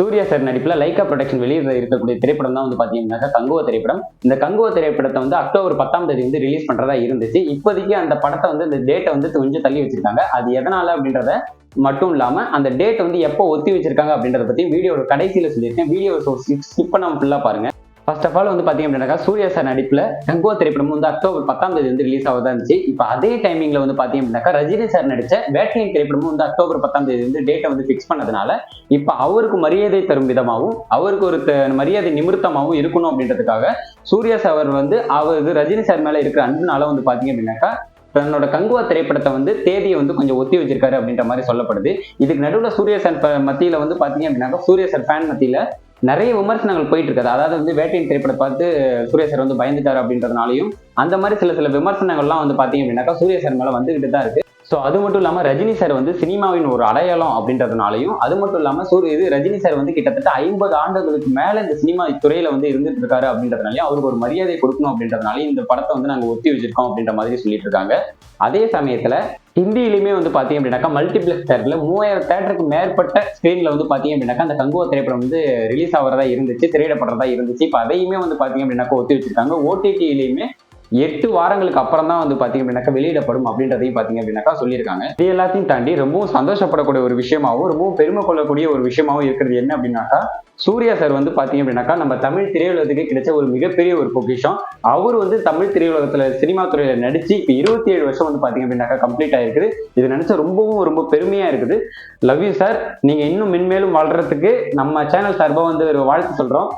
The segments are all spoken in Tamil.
சூர்யா சார் நடிப்புல லைகா ப்ரொடக்ஷன் வெளியில இருக்கக்கூடிய திரைப்படம் தான் வந்து பாத்தீங்கன்னா கங்குவா திரைப்படம். இந்த கங்குவா திரைப்படத்தை வந்து அக்டோபர் 10ஆம் தேதி வந்து ரிலீஸ் பண்றதா இருந்துச்சு. இப்போதைக்கு அந்த படத்தை வந்து இந்த டேட்டை வந்து கொஞ்சம் தள்ளி வச்சிருக்காங்க. அது எதனால அப்படின்றத மட்டும் இல்லாம அந்த டேட் வந்து எப்போ ஒத்தி வச்சிருக்காங்க அப்படின்றத பத்தி வீடியோட கடைசியில சொல்லியிருக்கேன். வீடியோ ஸ்கிப் பண்ணாம ஃபுல்லா பாருங்க. ஃபர்ஸ்ட் ஆஃப் ஆல் வந்து பாத்தீங்க அப்படின்னா சூர்யா சார் நடிப்புல கங்குவா திரைப்படம் வந்து அக்டோபர் 10ஆம் தேதி வந்து ரிலீஸ் ஆகுதா இருந்துச்சு. இப்போ அதே டைமிங்ல வந்து பாத்தீங்க அப்படின்னா ரஜினி சார் நடிச்ச வேட்டையன் திரைப்படமும் வந்து அக்டோபர் 10ஆம் தேதி வந்து டேட்டை வந்து பிக்ஸ் பண்ணதுனால இப்ப அவருக்கு மரியாதை தரும் விதமாகவும் அவருக்கு ஒரு மரியாதை நிமித்தமாகவும் இருக்கணும் அப்படின்றதுக்காக சூர்யா சார் வந்து அவருக்கு ரஜினி சார் மேல இருக்கிற அன்புனால வந்து பாத்தீங்க அப்படின்னாக்கா தன்னோட கங்குவா திரைப்படத்தை வந்து தேதியை வந்து கொஞ்சம் ஒத்தி வச்சிருக்காரு அப்படின்ற மாதிரி சொல்லப்படுது. இதுக்கு நடுவில் சூர்யா சார் மத்தியில வந்து பாத்தீங்க அப்படின்னாக்கா சூர்யா சார் ஃபேன் மத்தியில நிறைய விமர்சனங்கள் போயிட்டு இருக்காது. அதாவது வந்து வேட்டையின் திரைப்படத்தை பார்த்து சூர்யா சார் வந்து பயந்துட்டாரு அப்படின்றதுனாலையும் அந்த மாதிரி சில விமர்சனங்கள்லாம் வந்து பாத்தீங்க அப்படின்னாக்கா சூர்யா சார் மேல வந்துகிட்டு தான் இருக்கு. ஸோ அது மட்டும் இல்லாம ரஜினி சார் வந்து சினிமாவின் ஒரு அடையாளம் அப்படின்றதுனாலையும் அது மட்டும் இல்லாம ரஜினி சார் வந்து கிட்டத்தட்ட 50 ஆண்டுகளுக்கு மேல இந்த சினிமா துறையில வந்து இருந்துட்டு இருக்காரு அப்படின்றதுனாலையும் அவருக்கு ஒரு மரியாதை கொடுக்கணும் அப்படின்றதுனாலையும் இந்த படத்தை வந்து நாங்க ஒத்தி வச்சிருக்கோம் அப்படின்ற மாதிரி சொல்லிட்டு இருக்காங்க. அதே சமயத்துல ஹிந்தியிலுமே வந்து பாத்தீங்க அப்படின்னாக்கா மல்டிபிளெக்ஸ் தேட்டர்ல 3000 தேட்டருக்கு மேற்பட்ட ஸ்கிரீன்ல வந்து பாத்தீங்க அப்படின்னாக்கா அந்த கங்குவா திரைப்படம் வந்து ரிலீஸ் ஆகிறதா இருந்துச்சு, திரையிடப்படுறதா இருந்துச்சு. இப்ப அதையுமே வந்து பாத்தீங்க அப்படின்னாக்கா ஒத்தி வச்சிருக்காங்க. ஓடிடியிலுமே 8 வாரங்களுக்கு அப்புறம் தான் வந்து பாத்தீங்க அப்படின்னாக்கா வெளியிடப்படும் அப்படின்றதையும் பாத்தீங்க அப்படின்னாக்கா சொல்லியிருக்காங்க. இது எல்லாத்தையும் தாண்டி ரொம்பவும் சந்தோஷப்படக்கூடிய ஒரு விஷயமாவும் ரொம்பவும் பெருமை கொள்ளக்கூடிய ஒரு விஷயமாவும் இருக்கிறது என்ன அப்படின்னாக்கா சூர்யா சார் வந்து பாத்தீங்க அப்படின்னாக்கா நம்ம தமிழ் திரையுலகத்துக்கு கிடைச்ச ஒரு மிகப்பெரிய ஒரு பொக்கிஷம். அவர் வந்து தமிழ் திரையுலகத்துல சினிமா துறையில நடிச்சு இப்ப 27 வருஷம் வந்து பாத்தீங்க அப்படின்னாக்கா கம்ப்ளீட் ஆயிருக்குது. இது நினைச்ச ரொம்ப பெருமையா இருக்குது. Love you sir. நீங்க இன்னும் மென்மேலும் வாழ்றதுக்கு நம்ம சேனல் சார்பா வந்து ஒரு வாழ்த்து சொல்றோம்.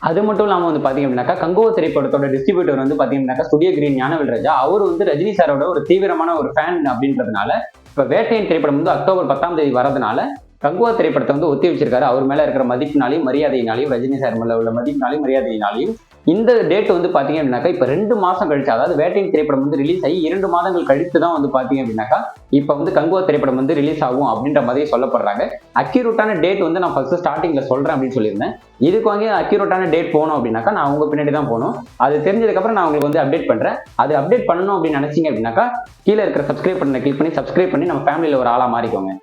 அது மட்டும் இல்லாம வந்து பாத்தீங்க அப்படின்னாக்கா கங்குவா திரைப்படத்தோட டிஸ்ட்ரிபியூட்டர் வந்து பாத்தீங்க அப்படின்னாக்கா ஸ்டுடியோ கிரீன் ஞானவேல்ராஜா அவர் வந்து ரஜினி சாரோட ஒரு தீவிரமான ஒரு ஃபேன் அப்படின்றதுனால இப்ப வேட்டையன் திரைப்படம் வந்து அக்டோபர் 10ஆம் தேதி வரதுனால கங்குவா திரைப்படத்தை வந்து ஒத்தி வச்சிருக்காரு. அவர் மேல இருக்கிற மதிப்பினாலையும் மரியாதையினாலையும் ரஜினி சார் மேல உள்ள மதிப்பினாலையும் மரியாதையினாலையும் இந்த டேட் வந்து பாத்தீங்க அப்படின்னாக்கா இப்ப 2 மாசம் கழிச்சு, அதாவது வேட்டையின் திரைப்படம் வந்து ரிலீஸ் ஆகி 2 மாதங்கள் கழித்து தான் வந்து பாத்தீங்க அப்படின்னாக்கா இப்ப வந்து கங்குவா திரைப்படம் வந்து ரிலீஸ் ஆகும் அப்படின்ற மாதிரி சொல்லப்படுறாங்க. அக்யூரேட்டான டேட் வந்து நான் ஃபர்ஸ்ட் ஸ்டார்டிங்ல சொல்றேன் அப்படின்னு சொல்லியிருந்தேன். இதுக்கு வந்து அக்யூரேட்டான டேட் போகணும் அப்படின்னாக்கா நான் உங்க பின்னாடி தான் போகணும். அது தெரிஞ்சதுக்கு அப்புறம் நான் உங்களுக்கு வந்து அப்டேட் பண்றேன். அது அப்டேட் பண்ணணும் அப்படின்னு நினைச்சீங்க அப்படின்னாக்கா கீழே இருக்கிற சப்ஸ்கிரைப் பண்ண கிளிக் பண்ணி சப்ஸ்கிரைப் பண்ணி நம்ம ஃபேமிலியில ஒரு ஆளா மாறிக்கோங்க.